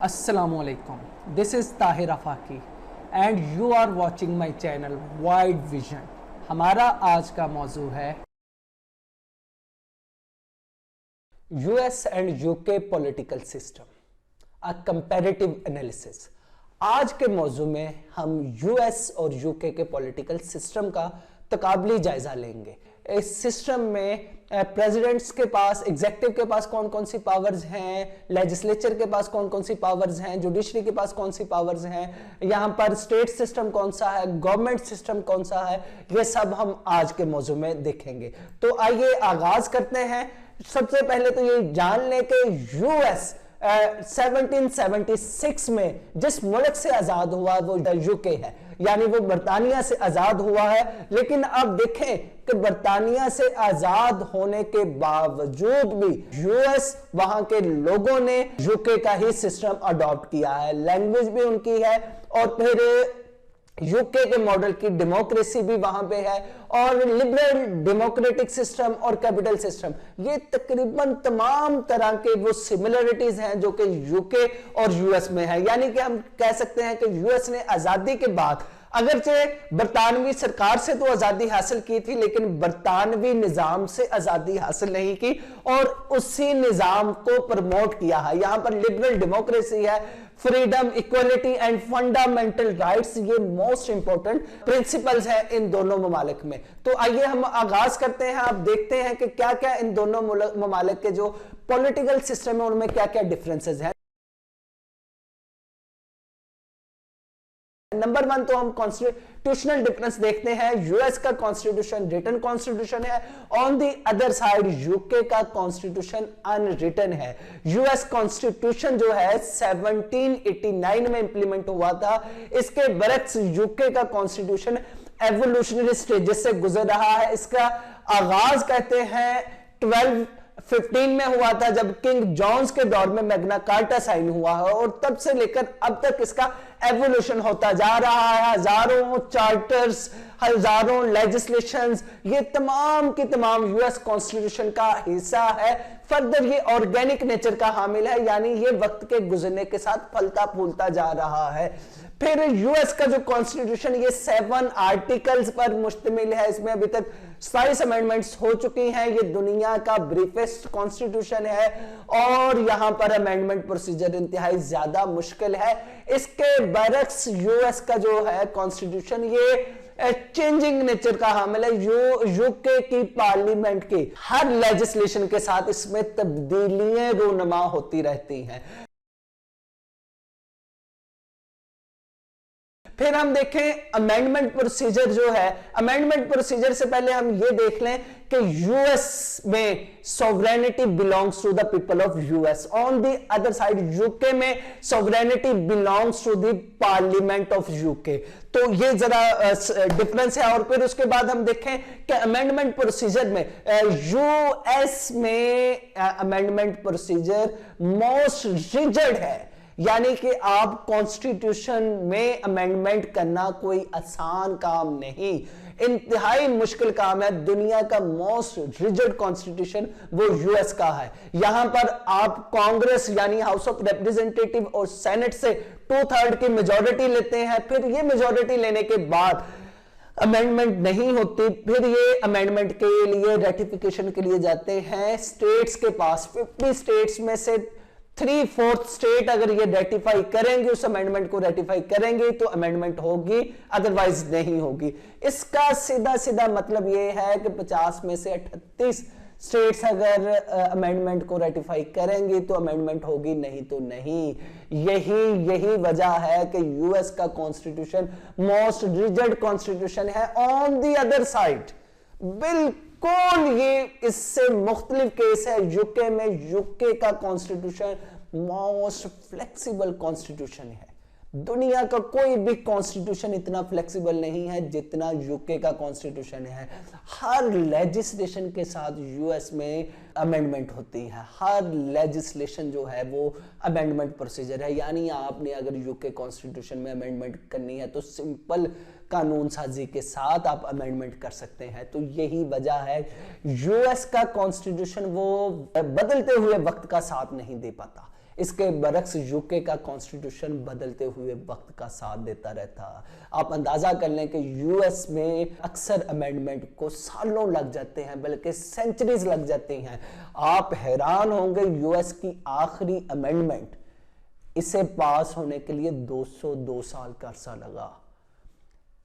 Assalamualaikum. This is Tahir Afaki and you are watching my channel Wide Vision. हमारा आज का मौजू है US and UK political system, a comparative analysis. आज के मौजू में हम US और UK के पॉलिटिकल सिस्टम का तकाबली जायजा लेंगे। इस सिस्टम में प्रेसिडेंट्स के पास, एग्जेक्टिव के पास कौन कौन सी पावर्स हैं, लेजिस्लेचर के पास कौन कौन सी पावर्स हैं, जुडिशरी के पास कौन सी पावर्स हैं, यहाँ पर स्टेट सिस्टम कौन सा है, गवर्नमेंट सिस्टम कौन सा है, ये सब हम आज के मौजू में देखेंगे। तो आइए आगाज करते हैं। सबसे पहले तो ये जान लें कि यूएस 1776 में जिस मुल्क से आजाद हुआ वो यूके है, यानी वो बरतानिया से आजाद हुआ है। लेकिन अब देखें कि बरतानिया से आजाद होने के बावजूद भी यूएस, वहां के लोगों ने यूके का ही सिस्टम अडॉप्ट किया है, लैंग्वेज भी उनकी है और फिर यूके के मॉडल की डेमोक्रेसी भी वहां पे है और लिबरल डेमोक्रेटिक सिस्टम और कैपिटल सिस्टम, ये तकरीबन तमाम तरह के वो सिमिलरिटीज हैं जो कि यूके और यूएस में है। यानी कि हम कह सकते हैं कि यूएस ने आजादी के बाद अगरचे बरतानवी सरकार से तो आजादी हासिल की थी, लेकिन बरतानवी निजाम से आजादी हासिल नहीं की और उसी निजाम को प्रमोट किया है। यहां पर लिबरल डेमोक्रेसी है, freedom, equality and fundamental rights, ये मोस्ट इंपॉर्टेंट प्रिंसिपल्स हैं इन दोनों ममालिक में। तो आइए हम आगाज करते हैं। आप देखते हैं कि क्या क्या इन दोनों ममालिक के जो पॉलिटिकल सिस्टम है उनमें क्या क्या डिफरेंसेस हैं। नंबर 1 तो हम कॉन्स्टिट्यूशनल डिफरेंस देखते हैं। यूएस का कॉन्स्टिट्यूशन रिटन कॉन्स्टिट्यूशन है, on the other side UK का कॉन्स्टिट्यूशन अनरिटन है। यूएस कॉन्स्टिट्यूशन जो है 1789 में इंप्लीमेंट हुआ था। इसके बरक्स यूके का कॉन्स्टिट्यूशन एवोल्यूशनरी स्टेजेस से गुजर रहा है। इसका आगाज कहते हैं 1215 में हुआ था, जब किंग जॉन्स के दौर में मैग्ना कार्टा साइन हुआ है और तब से लेकर अब तक इसका एवोल्यूशन होता जा रहा है। हजारों चार्टर्स, हजारों लेजिस्लेशंस, ये तमाम की तमाम यूएस कॉन्स्टिट्यूशन का हिस्सा है। फर्दर ये ऑर्गेनिक नेचर का हामिल है, यानी ये वक्त के गुजरने के साथ फलता फूलता जा रहा है। फिर यूएस का जो कॉन्स्टिट्यूशन ये 7 आर्टिकल्स पर मुश्तमिल है। इसमें अभी तक 27 अमेंडमेंट्स हो चुकी हैं। ये दुनिया का ब्रीफेस्ट कॉन्स्टिट्यूशन है और यहां पर अमेंडमेंट प्रोसीजर इंतहाई ज्यादा मुश्किल है। इसके बरक्स यूएस का जो है कॉन्स्टिट्यूशन ये चेंजिंग नेचर का हामिल है। यूके की पार्लियामेंट की हर लेजिस्लेशन के साथ इसमें तब्दीलियां रूनुमा होती रहती हैं। फिर हम देखें अमेंडमेंट प्रोसीजर जो है। अमेंडमेंट प्रोसीजर से पहले हम ये देख लें कि यूएस में sovereignty belongs to the people of US, on the other side UK में sovereignty belongs to the parliament of UK. तो ये जरा डिफरेंस है। और फिर उसके बाद हम देखें कि अमेंडमेंट प्रोसीजर में यूएस में अमेंडमेंट प्रोसीजर मोस्ट रिजिड है, यानी कि आप कॉन्स्टिट्यूशन में अमेंडमेंट करना कोई आसान काम नहीं, इंतहाई मुश्किल काम है। दुनिया का मोस्ट रिजिड कॉन्स्टिट्यूशन वो यूएस का है। यहां पर आप कांग्रेस यानी हाउस ऑफ रिप्रेजेंटेटिव और सेनेट से 2/3 की मेजॉरिटी लेते हैं। फिर ये मेजॉरिटी लेने के बाद अमेंडमेंट नहीं होती, फिर ये अमेंडमेंट के लिए रेटिफिकेशन के लिए जाते हैं स्टेट्स के पास। 50 स्टेट्स में से 3/4 स्टेट अगर ये रेटिफाई करेंगे, उस अमेंडमेंट को रेटिफाई करेंगे तो अमेंडमेंट होगी, अदरवाइज नहीं होगी। इसका सीधा सीधा मतलब ये है कि 50 में से 38 स्टेट्स अगर अमेंडमेंट को रेटिफाई करेंगे तो अमेंडमेंट होगी, नहीं तो नहीं। यही वजह है कि यूएस का कॉन्स्टिट्यूशन मोस्ट रिजिड कॉन्स्टिट्यूशन है। ऑन द अदर साइड बिल्कुल ये इससे मुख्तलिफ केस है यूके में। यूके का कॉन्स्टिट्यूशन मोस्ट फ्लेक्सिबल कॉन्स्टिट्यूशन है। दुनिया का कोई भी कॉन्स्टिट्यूशन इतना फ्लेक्सिबल नहीं है जितना यूके का कॉन्स्टिट्यूशन है। हर लेजिस्लेशन के साथ यूएस में अमेंडमेंट होती है। हर लेजिस्लेशन जो है वो अमेंडमेंट प्रोसीजर है, यानी आपने अगर यूके कॉन्स्टिट्यूशन में अमेंडमेंट करनी है तो सिंपल कानून साजी के साथ आप अमेंडमेंट कर सकते हैं। तो यही वजह है यूएस का कॉन्स्टिट्यूशन वो बदलते हुए वक्त का साथ नहीं दे पाता। इसके बरक्स यूके का कॉन्स्टिट्यूशन बदलते हुए वक्त का साथ देता रहता। आप अंदाजा कर लें कि यूएस में अक्सर अमेंडमेंट को सालों लग जाते हैं, बल्कि सेंचुरीज लग जाती हैं। आप हैरान होंगे, यूएस की आखिरी अमेंडमेंट इसे पास होने के लिए 202 साल का अरसा लगा।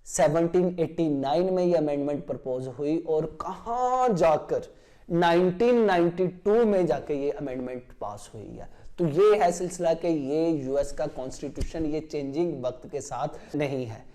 1789 में ये अमेंडमेंट प्रपोज हुई और कहां जाकर 1992 में जाके ये अमेंडमेंट पास हुई है। तो ये है सिलसिला कि ये यूएस का कॉन्स्टिट्यूशन ये चेंजिंग वक्त के साथ नहीं है।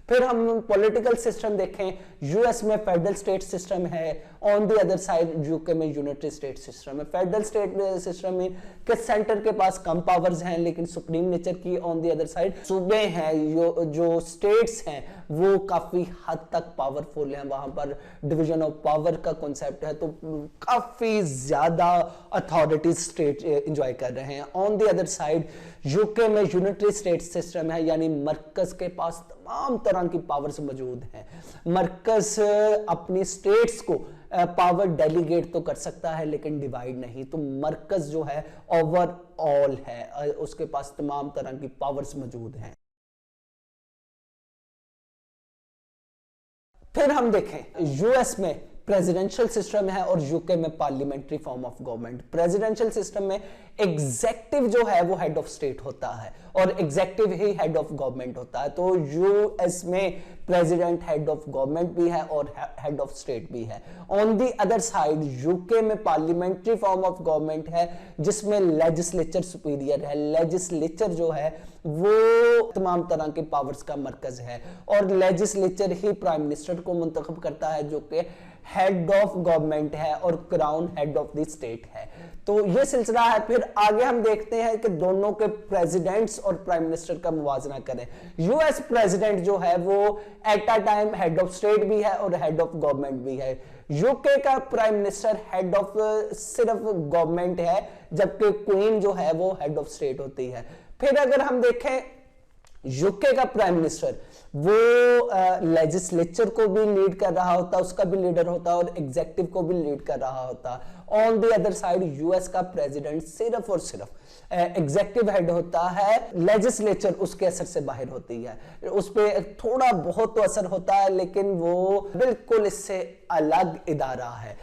फिर हम पॉलिटिकल सिस्टम देखें, यूएस में फेडरल स्टेट सिस्टम है, on the other side UK में यूनाइटेड स्टेट सिस्टम है। फेडरल स्टेट सिस्टम में कि सेंटर के पास कम पावर्स हैं लेकिन सुप्रीम नेचर की, ऑन द अदर साइड सूबे हैं, जो स्टेट्स हैं वो काफी हद तक पावरफुल हैं, वहां पर डिवीजन ऑफ पावर का कॉन्सेप्ट है, तो काफी ज्यादा अथॉरिटीज स्टेट एंजॉय कर रहे हैं। On the other side UK में यूनिटरी स्टेट सिस्टम है, यानी मरकज के पास तमाम तरह की पावर्स मौजूद हैं। मरकज अपनी स्टेट्स को पावर डेलीगेट तो कर सकता है लेकिन डिवाइड नहीं, तो मरकज जो है ओवरऑल है, उसके पास तमाम तरह की पावर्स मौजूद हैं। फिर हम देखें, यूएस में प्रेसिडेंशियल सिस्टम है और यूके में parliamentary form of government. Presidential system में एग्जेक्टिव जो है वो हेड ऑफ स्टेट होता है और executive he head of government होता है। तो यूएस में प्रेसिडेंट हेड ऑफ गवर्नमेंट भी है और हेड ऑफ स्टेट भी है। On the other side UK में पार्लियामेंट्री फॉर्म ऑफ गवर्नमेंट है जिसमें लेजिस्लेचर सुपीरियर है। लेजिस्लेचर जो है वो तमाम तरह के पावर्स का मरकज है और लेजिस्लेचर ही प्राइम मिनिस्टर को मुंतखब करता है जो कि हेड ऑफ गवर्नमेंट है और crown head of the state है। तो ये सिलसिला है। फिर आगे हम देखते हैं कि दोनों के प्रेसिडेंट्स और प्राइम मिनिस्टर का मुवाजना करें। यूएस प्रेसिडेंट जो है वो at a time head of state भी है और हेड ऑफ गवर्नमेंट भी है। यूके का प्राइम मिनिस्टर हेड ऑफ सिर्फ गवर्नमेंट है जबकि क्वीन जो है वो हेड ऑफ स्टेट होती है। फिर अगर हम देखें यूके का प्राइम मिनिस्टर वो लेजिस्लेचर को भी लीड कर रहा होता, उसका भी लीडर होता और एग्जेक्टिव को भी लीड कर रहा होता। On the other side US का प्रेसिडेंट सिर्फ और सिर्फ एग्जेक्टिव हेड होता है, लेजिस्लेचर उसके असर से बाहर होती है, उस पर थोड़ा बहुत तो असर होता है लेकिन वो बिल्कुल इससे अलग इदारा है।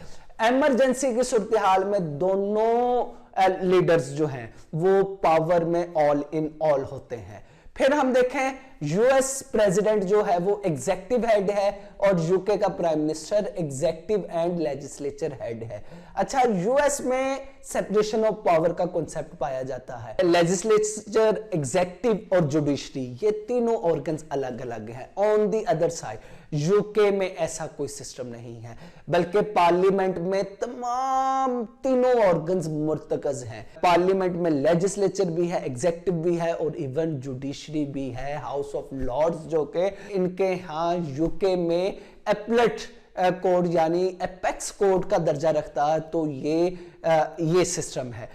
इमरजेंसी की सूरत हाल में दोनों लीडर्स जो हैं वो पावर में ऑल इन ऑल होते हैं। फिर हम देखें यूएस प्रेसिडेंट जो है वो एग्जेक्टिव हेड है और यूके का prime minister executive and legislature head है। अच्छा, यूएस में सेपरेशन ऑफ पावर का कॉन्सेप्ट पाया जाता है। लेजिस्लेचर, एग्जेक्टिव और जुडिशरी ये तीनों ऑर्गन्स अलग अलग हैं। On the other side UK में ऐसा कोई सिस्टम नहीं है, बल्कि पार्लियामेंट में तमाम तीनों ऑर्गन्स मुर्तकज हैं। पार्लियामेंट में लेजिस्लेचर भी है, एग्जेक्टिव भी है और इवन जुडिशरी भी है, हाउस ऑफ लॉर्ड्स, जो कि इनके यहाँ यूके में एपलेट कोड यानी एपेक्स कोड का दर्जा रखता है। तो ये सिस्टम है।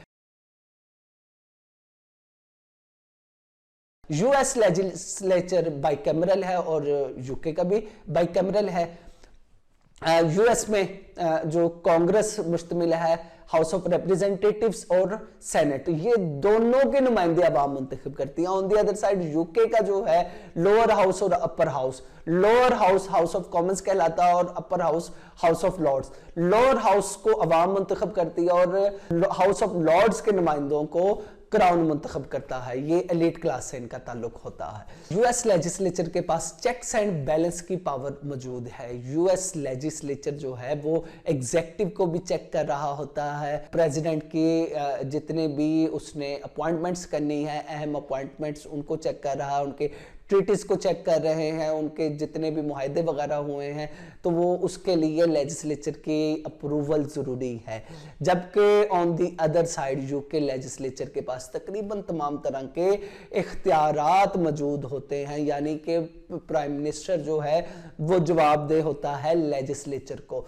यूएस लेजिस्लेचर बाइकैमरल है और यूके का भी बाइकैमरल है। यूएस में जो कांग्रेस मुश्तमिल है, हाउस ऑफ रिप्रेजेंटेटिव्स और सेनेट, ये दोनों के नुमाइंदे अवाम मुंतखब करती हैं। On the other side UK का जो है लोअर हाउस और upper house, lower house House of Commons कहलाता है और upper house House of Lords. Lower house को अवाम मुंतखब करती है और हाउस ऑफ लॉर्ड्स के नुमाइंदों को क्राउन मुंतखब करता है। ये एलीट क्लास से इनका ताल्लुक होता है। यूएस लेजिस्लेचर के पास चेक्स एंड बैलेंस की पावर मौजूद है। यूएस लेजिस्लेचर जो है वो एग्जेक्टिव को भी चेक कर रहा होता है, प्रेसिडेंट की जितने भी उसने अपॉइंटमेंट्स करनी है, अहम अपॉइंटमेंट्स उनको चेक कर रहा है, उनके ट्रीटीज को चेक कर रहे हैं, उनके जितने भी मुआहदे वगैरह हुए हैं, तो वो उसके लिए लेजिस्लेचर की अप्रूवल ज़रूरी है। जबकि on the other side UK legislature के पास तकरीबन तमाम तरह के इख्तियारात मौजूद होते हैं, यानी कि प्राइम मिनिस्टर जो है वो जवाबदेह होता है लेजिस्लेचर को।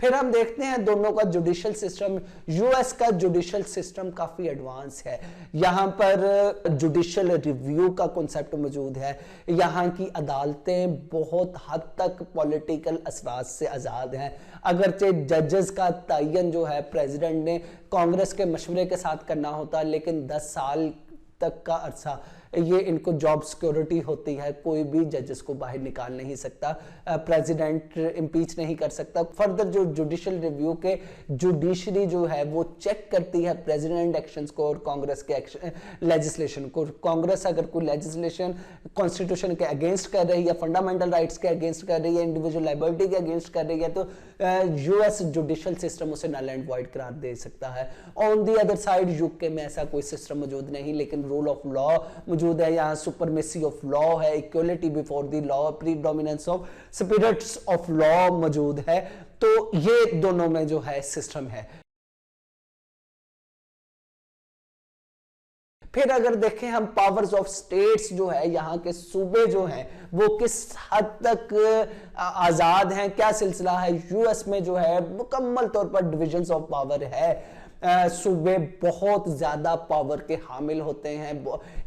फिर हम देखते हैं दोनों का जुडिशियल सिस्टम। यूएस का जुडिशियल सिस्टम काफी एडवांस है, यहाँ पर जुडिशियल रिव्यू का कॉन्सेप्ट मौजूद है, यहाँ की अदालतें बहुत हद तक पॉलिटिकल असरात से आजाद हैं। अगरचे जजेस का तयन जो है प्रेसिडेंट ने कांग्रेस के मशवरे के साथ करना होता है, लेकिन 10 साल तक का अरसा ये इनको जॉब सिक्योरिटी होती है, कोई भी जजेस को बाहर निकाल नहीं सकता, प्रेसिडेंट इंपीच नहीं कर सकता। फर्दर जो जुडिशियल रिव्यू के जुडिशरी जो है वो चेक करती है प्रेसिडेंट एक्शंस को और कांग्रेस के एक्शन लेजिस्लेशन को। कांग्रेस अगर कोई लेजिस्लेशन कॉन्स्टिट्यूशन के अगेंस्ट कर रही है, फंडामेंटल राइट्स के अगेंस्ट कर रही है, इंडिविजुअल लाइबिलिटी के अगेंस्ट कर रही है, तो यूएस जुडिशियल सिस्टम उसे नल एंड वॉइड करार दे सकता है। On the other side UK में ऐसा कोई सिस्टम मौजूद नहीं, लेकिन रूल ऑफ लॉ मौजूद है, यहाँ सुपरमेसी ऑफ लॉ है, equality before the law, predominance of spirits of law मौजूद है। तो ये दोनों में जो है सिस्टम है। फिर अगर देखें हम पावर्स ऑफ स्टेट्स जो है, यहाँ के सूबे जो हैं वो किस हद तक आजाद हैं, क्या सिलसिला है। यूएस में जो है मुकम्मल तौर पर डिविजन्स ऑफ पावर है, सूबे बहुत ज्यादा पावर के हामिल होते हैं,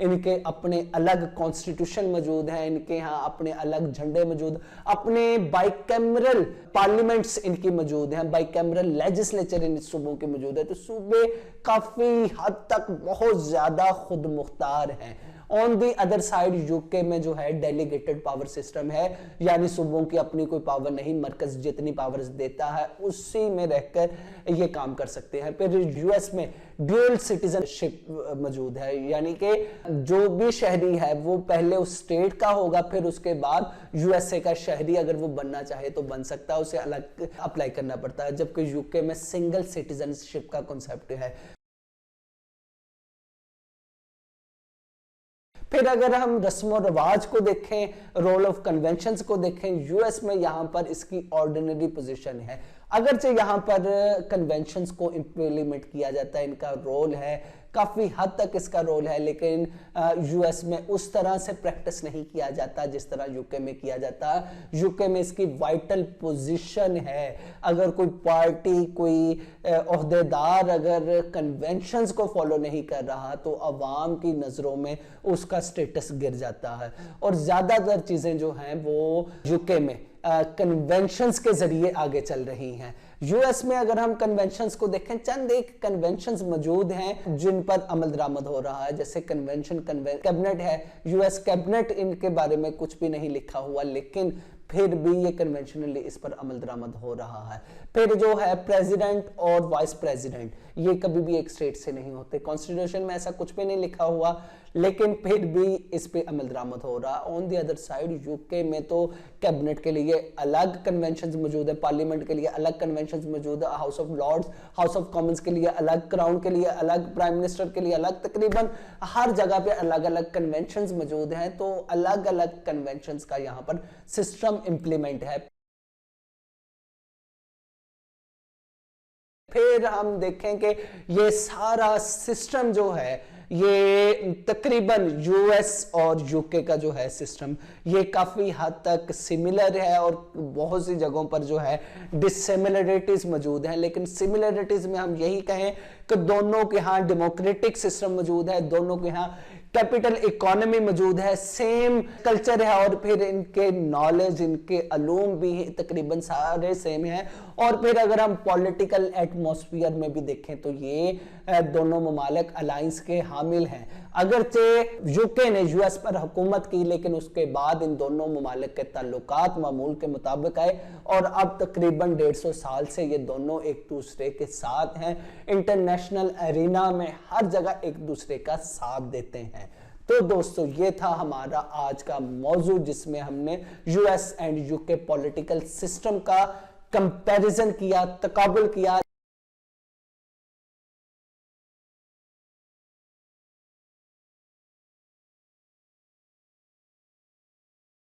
इनके अपने अलग कॉन्स्टिट्यूशन मौजूद हैं, इनके यहाँ अपने अलग झंडे मौजूद, अपने बाइकैमरल पार्लियामेंट्स इनकी मौजूद हैं, बाइकैमरल लेजिस्लेचर इन सूबों के मौजूद है। तो सूबे काफी हद तक बहुत ज्यादा खुद मुख्तार हैं। On the other side UK में जो है डेलीगेटेड पावर सिस्टम है, यानी सूबों की अपनी कोई पावर नहीं, मरकज जितनी पावर्स देता है उसी में रहकर ये काम कर सकते हैं। फिर यूएस में ड्यूअल सिटीजनशिप मौजूद है, यानी कि जो भी शहरी है वो पहले उस स्टेट का होगा, फिर उसके बाद यूएसए का शहरी अगर वो बनना चाहे तो बन सकता है, उसे अलग अप्लाई करना पड़ता है। जबकि यूके में सिंगल सिटीजनशिप का कॉन्सेप्ट है। फिर अगर हम रस्म और रिवाज को देखें, रोल ऑफ कन्वेंशंस को देखें, यूएस में यहाँ पर इसकी ऑर्डिनरी पोजीशन है। अगरचे यहाँ पर कन्वेंशंस को इंप्लीमेंट किया जाता है, इनका रोल है, काफी हद तक इसका रोल है, लेकिन यूएस में उस तरह से प्रैक्टिस नहीं किया जाता जिस तरह यूके में किया जाता है। यूके में इसकी वाइटल पोजीशन है। अगर कोई पार्टी, कोई ओहदेदार अगर कन्वेंशंस को फॉलो नहीं कर रहा तो अवाम की नजरों में उसका स्टेटस गिर जाता है। और ज्यादातर चीजें जो हैं वो यूके में कन्वेंशंस के जरिए आगे चल रही हैं। यूएस में अगर हम कन्वेंशंस को देखें, चंद एक कन्वेंशंस मौजूद हैं जिन पर अमल दरामद हो रहा है, जैसे कन्वेंशन कैबिनेट है। यूएस कैबिनेट इनके बारे में कुछ भी नहीं लिखा हुआ, लेकिन फिर भी ये कन्वेंशनली इस पर अमल दरामद हो रहा है। फिर जो है प्रेसिडेंट और वाइस प्रेसिडेंट, ये कभी भी एक स्टेट से नहीं होते, कॉन्स्टिट्यूशन में ऐसा कुछ भी नहीं लिखा हुआ, लेकिन फिर भी इस पे अमल दरामद हो रहा। On the other side UK में तो कैबिनेट के लिए अलग कन्वेंशंस मौजूद है, पार्लियामेंट के लिए अलग कन्वेंशंस मौजूद है, House of Lords, House of Commons के लिए अलग, क्राउन के लिए अलग, प्राइम मिनिस्टर के लिए अलग, तकरीबन हर जगह पे अलग अलग कन्वेंशंस मौजूद हैं। तो अलग अलग कन्वेंशंस का यहाँ पर सिस्टम इंप्लीमेंट है। फिर हम देखें कि ये सारा सिस्टम जो है ये तकरीबन यूएस और यूके का जो है सिस्टम ये काफी हद तक सिमिलर है और बहुत सी जगहों पर जो है डिसिमिलरिटीज मौजूद हैं। लेकिन सिमिलरिटीज में हम यही कहें कि दोनों के यहाँ डेमोक्रेटिक सिस्टम मौजूद है, दोनों के यहाँ कैपिटल इकोनॉमी मौजूद है, सेम कल्चर है, और फिर इनके नॉलेज, इनके अलूम भी तकरीबन सारे सेम हैं। और फिर अगर हम पॉलिटिकल एटमॉस्फेयर में भी देखें तो ये दोनों ममालिक अलायंस के हामिल हैं। अगरचे यूके ने यूएस पर हुकूमत की, लेकिन उसके बाद इन दोनों ममालिक के ताल्लुकात मामूल के मुताबिक आए और अब तकरीबन 150 साल से ये दोनों एक दूसरे के साथ हैं। इंटरनेशनल एरिना में हर जगह एक दूसरे का साथ देते हैं। तो दोस्तों ये था हमारा आज का मौजू, जिसमें हमने US and UK political system का कंपैरिजन किया, तकाबुल किया।